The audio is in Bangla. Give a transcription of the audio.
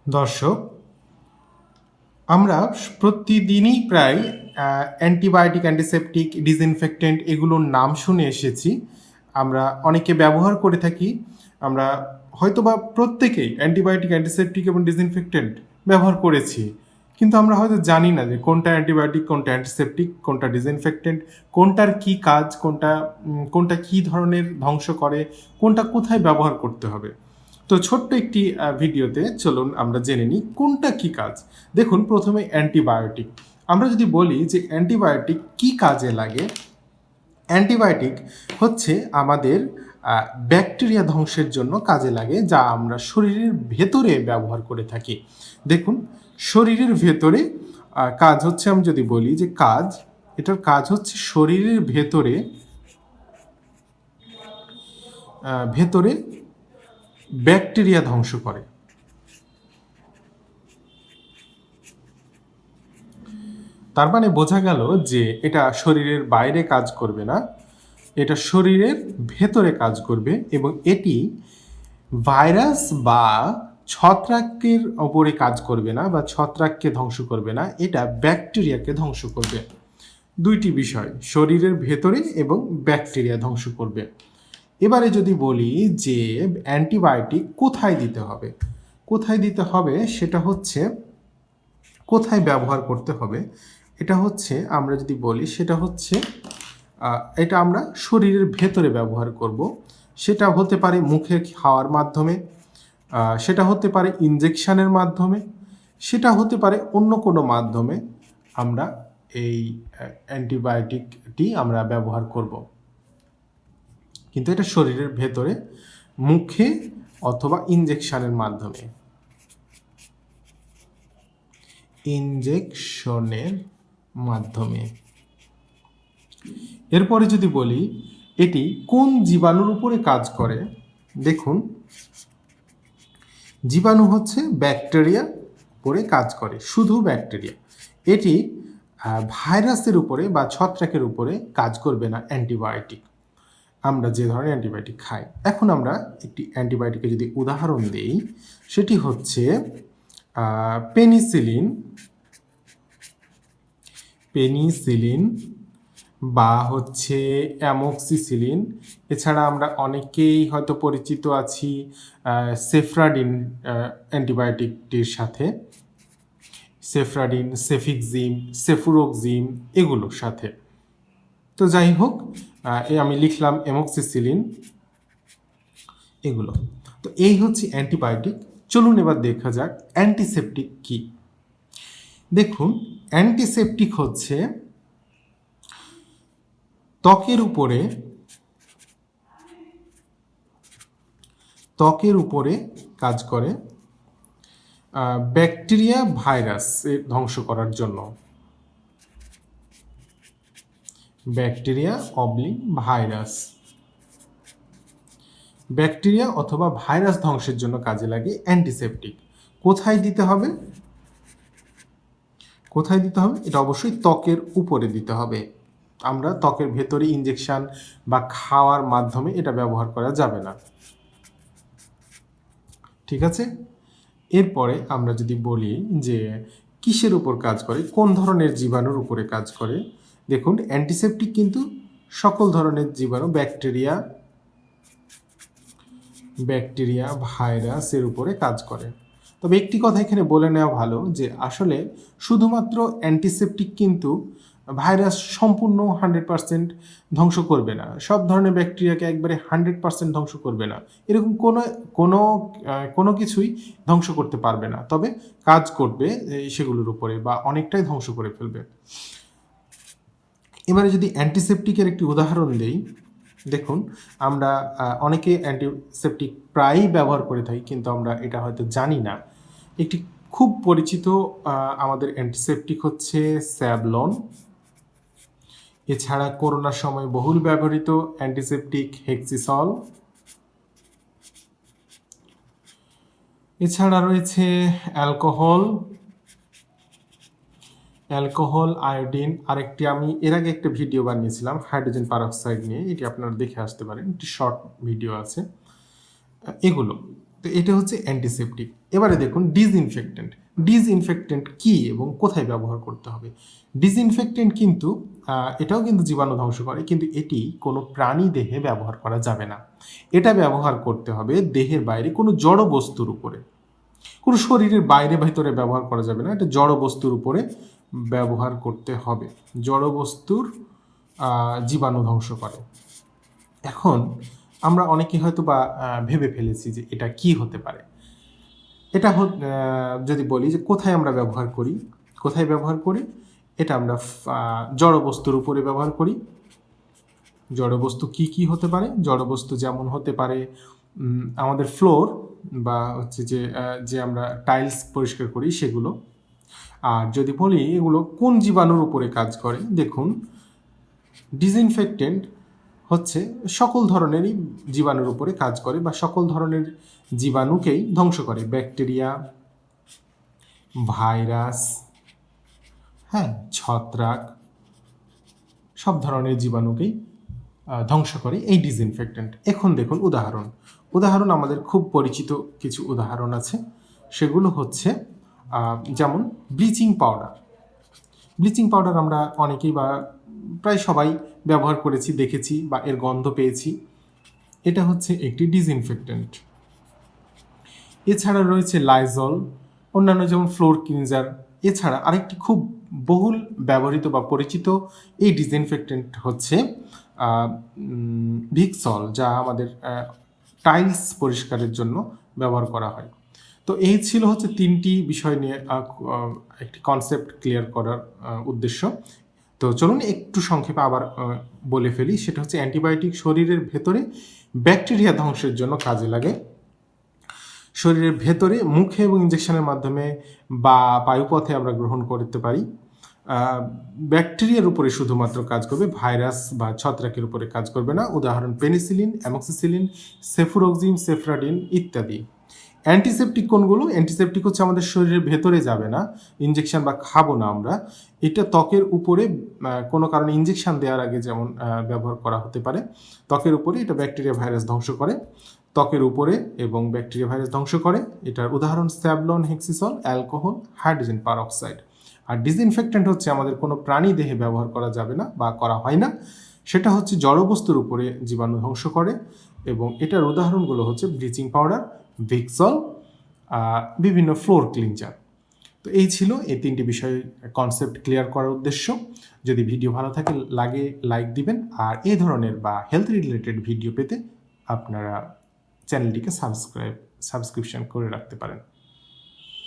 দর্শক, আমরা প্রতিদিনই প্রায় অ্যান্টিবায়োটিক, অ্যান্টিসেপটিক, ডিসইনফেক্টেন্ট এগুলোর নাম শুনে এসেছি। আমরা অনেকে ব্যবহার করে থাকি। আমরা হয়তোবা প্রত্যেকেই অ্যান্টিবায়োটিক, অ্যান্টিসেপটিক এবং ডিসইনফেক্টেন্ট ব্যবহার করেছি, কিন্তু আমরা হয়তো জানি না যে কোনটা অ্যান্টিবায়োটিক, কোনটা অ্যান্টিসেপটিক, কোনটা ডিসইনফেক্টেন্ট, কোনটার কি কাজ, কোনটা কি ধরনের ধ্বংস করে, কোনটা কোথায় ব্যবহার করতে হবে। তো ছোট্ট একটি ভিডিওতে চলুন আমরা জেনে নিই কোনটা কি কাজ। দেখুন, প্রথমে অ্যান্টিবায়োটিক। আমরা যদি বলি যে অ্যান্টিবায়োটিক কি কাজে লাগে, অ্যান্টিবায়োটিক হচ্ছে আমাদের ব্যাকটেরিয়া ধ্বংসের জন্য কাজে লাগে, যা আমরা শরীরের ভেতরে ব্যবহার করে থাকি। দেখুন, শরীরের ভেতরে কাজ হচ্ছে, আমি যদি বলি যে এটার কাজ হচ্ছে শরীরের ভেতরে ভেতরে ব্যাকটেরিয়া ধ্বংস করে। তার মানে বোঝা গেল যে এটা শরীরের বাইরে কাজ করবে না, এটা শরীরের ভেতরে কাজ করবে, এবং এটি ভাইরাস বা ছত্রাকের ওপরে কাজ করবে না বা ছত্রাককে ধ্বংস করবে না, এটা ব্যাকটেরিয়াকে ধ্বংস করবে। দুইটি বিষয়, শরীরের ভেতরে এবং ব্যাকটেরিয়া ধ্বংস করবে। এবারে যদি বলি যে অ্যান্টিবায়োটিক কোথায় দিতে হবে, সেটা হচ্ছে কোথায় ব্যবহার করতে হবে, এটা হচ্ছে আমরা যদি বলি সেটা হচ্ছে এটা আমরা শরীরের ভেতরে ব্যবহার করব। সেটা হতে পারে মুখে খাওয়ার মাধ্যমে, সেটা হতে পারে ইনজেকশনের মাধ্যমে, সেটা হতে পারে অন্য কোনো মাধ্যমে আমরা এই অ্যান্টিবায়োটিকটি আমরা ব্যবহার করব। কিন্তু এটা শরীরের ভেতরে, মুখে অথবা ইনজেকশনের মাধ্যমে। এরপরে যদি বলি এটি কোন জীবাণুর উপরে কাজ করে, দেখুন, জীবাণু হচ্ছে ব্যাকটেরিয়া উপরে কাজ করে, শুধু ব্যাকটেরিয়া। এটি ভাইরাসের উপরে বা ছত্রাকের উপরে কাজ করবে না অ্যান্টিবায়োটিক, আমরা যে ধরনের অ্যান্টিবায়োটিক খাই। এখন আমরা একটি অ্যান্টিবায়োটিকের যদি উদাহরণ দিই, সেটি হচ্ছে পেনিসিলিন বা হচ্ছে অ্যামোক্সিসিলিন। এছাড়া আমরা অনেকেই হয়তো পরিচিত আছি সেফ্রাডিন অ্যান্টিবায়োটিকটির সাথে, সেফিক্সিম, সেফুরোক্সিম এগুলোর সাথে। তো যাই হোক, আমি লিখলাম অ্যামোক্সিসিলিন, এগুলো। তো এই হচ্ছে অ্যান্টিবায়োটিক। চলুন এবার দেখা যাক অ্যান্টিসেপটিক কি। দেখুন, অ্যান্টিসেপটিক হচ্ছে ত্বকের উপরে কাজ করে ব্যাকটেরিয়া, ভাইরাস ধ্বংস করার জন্য। ব্যাকটেরিয়া অথবা ভাইরাস ধ্বংসের জন্য কাজে লাগে অ্যান্টিসেপটিক। কোথায় দিতে হবে? এটা অবশ্যই ত্বকের উপরে দিতে হবে। আমরা ত্বকের ভেতরে ইনজেকশন বা খাওয়ার মাধ্যমে এটা ব্যবহার করা যাবে না। ঠিক আছে? এরপরে আমরা যদি বলি যে কিসের উপর কাজ করে, কোন ধরনের জীবাণুর উপরে কাজ করে, দেখুন, অ্যান্টিসেপটিক কিন্তু সকল ধরনের জীবাণু, ব্যাকটেরিয়া, ভাইরাসের উপরে কাজ করে। তবে একটি কথা এখানে বলে নেওয়া ভালো যে আসলে শুধুমাত্র অ্যান্টিসেপটিক কিন্তু ভাইরাস সম্পূর্ণ 100% ধ্বংস করবে না, সব ধরনের ব্যাকটেরিয়াকে একবারে 100% ধ্বংস করবে না, এরকম কোনো কিছুই ধ্বংস করতে পারবে না। তবে কাজ করবে সেগুলোর উপরে বা অনেকটাই ধ্বংস করে ফেলবে। এবারে যদি অ্যান্টিসেপটিকের একটি উদাহরণ দেই, দেখুন, আমরা অনেকে অ্যান্টিসেপটিক প্রায়ই ব্যবহার করে থাকি, কিন্তু আমরা এটা হয়তো জানি না। একটি খুব পরিচিত আমাদের অ্যান্টিসেপটিক হচ্ছে স্যাভলন। এছাড়া করোনার সময় বহুল ব্যবহৃত অ্যান্টিসেপটিক হেক্সিসল। এছাড়া রয়েছে অ্যালকোহল, আয়োডিন। আরেকটি আমি এর আগে একটা ভিডিও বানিয়েছিলাম হাইড্রোজেন পারক্সাইড নিয়ে, এটি আপনারা দেখে আসতে পারেন, একটি শর্ট ভিডিও আছে। এগুলো তো এটা হচ্ছে অ্যান্টিসেপটিক। এবারে দেখুন ডিসইনফেক্টেন্ট। ডিসইনফেক্টেন্ট কি এবং কোথায় ব্যবহার করতে হবে? ডিসইনফেক্টেন্ট কিন্তু এটাও কিন্তু জীবাণু ধ্বংস করে, কিন্তু এটি কোনো প্রাণী দেহে ব্যবহার করা যাবে না। এটা ব্যবহার করতে হবে দেহের বাইরে কোনো জড় বস্তুর উপরে, কোনো শরীরের বাইরে ভেতরে ব্যবহার করা যাবে না। এটা জড় বস্তুর উপরে ব্যবহার করতে হবে। জড় বস্তুর জীবাণু ধ্বংস করে। এখন আমরা অনেকে হয়তো বা ভেবে ফেলেছি যে এটা কি হতে পারে। এটা যদি বলি যে কোথায় আমরা ব্যবহার করি, কোথায় ব্যবহার করি, এটা আমরা জড় বস্তুর উপরে ব্যবহার করি। জড় বস্তু কি কি হতে পারে? জড় বস্তু যেমন হতে পারে আমাদের ফ্লোর, বা হচ্ছে যে আমরা টাইলস পরিষ্কার করি সেগুলো। আর যদি বলি এগুলো কোন জীবাণুর উপরে কাজ করে, দেখুন ডিসইনফেক্টেন্ট হচ্ছে সকল ধরনেরই জীবাণুর উপরে কাজ করে, বা সকল ধরনের জীবাণুকেই ধ্বংস করে। ব্যাকটেরিয়া, ভাইরাস, হ্যাঁ, ছত্রাক, সব ধরনের জীবাণুকেই ধ্বংস করে এই ডিসইনফেক্টেন্ট। এখন দেখুন উদাহরণ আমাদের খুব পরিচিত কিছু উদাহরণ আছে। সেগুলো হচ্ছে যেমন ব্লিচিং পাউডার। ব্লিচিং পাউডার আমরা অনেকেই বা প্রায় সবাই ব্যবহার করেছি, দেখেছি, বা এর গন্ধ পেয়েছি। এটা হচ্ছে একটি ডিসইনফেক্টেন্ট। এছাড়া রয়েছে লাইজল, অন্যান্য যেমন ফ্লোর ক্লিনজার। এছাড়া আরেকটি খুব বহুল ব্যবহৃত বা পরিচিত এই ডিসইনফেক্টেন্ট হচ্ছে ভিক্সল, যা আমাদের টাইলস পরিষ্কারের জন্য ব্যবহার করা হয়। তো এই ছিল হচ্ছে 3টি বিষয় নিয়ে একটি কনসেপ্ট ক্লিয়ার করার উদ্দেশ্য। তো চলুন একটু সংক্ষেপে আবার বলে ফেলি। সেটা হচ্ছে অ্যান্টিবায়োটিক শরীরের ভেতরে ব্যাকটেরিয়া ধ্বংসের জন্য কাজে লাগে। শরীরের ভেতরে মুখে এবং ইঞ্জেকশনের মাধ্যমে বা বায়ুপথে আমরা গ্রহণ করতে পারি। ব্যাকটেরিয়ার উপরে শুধুমাত্র কাজ করবে, ভাইরাস বা ছত্রাকের উপরে কাজ করবে না। উদাহরণ পেনিসিলিন, অ্যামক্সিসিলিন, সেফুরোক্সিম, সেফ্রাডিন ইত্যাদি। অ্যান্টিসেপটিক কোনগুলো? অ্যান্টিসেপটিক হচ্ছে আমাদের শরীরের ভেতরে যাবে না, ইঞ্জেকশন বা খাবো না আমরা। এটা ত্বকের উপরে কোনো কারণে ইঞ্জেকশন দেওয়ার আগে যেমন ব্যবহার করা হতে পারে। ত্বকের উপরে এটা ব্যাকটেরিয়া ভাইরাস ধ্বংস করে, ত্বকের উপরে এবং ব্যাকটেরিয়া ভাইরাস ধ্বংস করে। এটার উদাহরণ Savlon, Hexisol, alcohol, hydrogen peroxide. আর ডিসইনফেক্টেন্ট হচ্ছে আমাদের কোনো প্রাণী দেহে ব্যবহার করা যাবে না বা করা হয় না। সেটা হচ্ছে জড়বস্তুর উপরে জীবাণু ধ্বংস করে, এবং এটার উদাহরণগুলো হচ্ছে ব্লিচিং পাউডার, ভিক্সল, বিভিন্ন ফ্লোর ক্লিনজার। তো এই ছিল এই 3টি বিষয় কনসেপ্ট ক্লিয়ার করার উদ্দেশ্য। যদি ভিডিও ভালো থাকে লাগে লাইক দিবেন, আর এই ধরনের বা হেলথ রিলেটেড ভিডিও পেতে আপনারা চ্যানেলটিকে সাবস্ক্রিপশন করে রাখতে পারেন।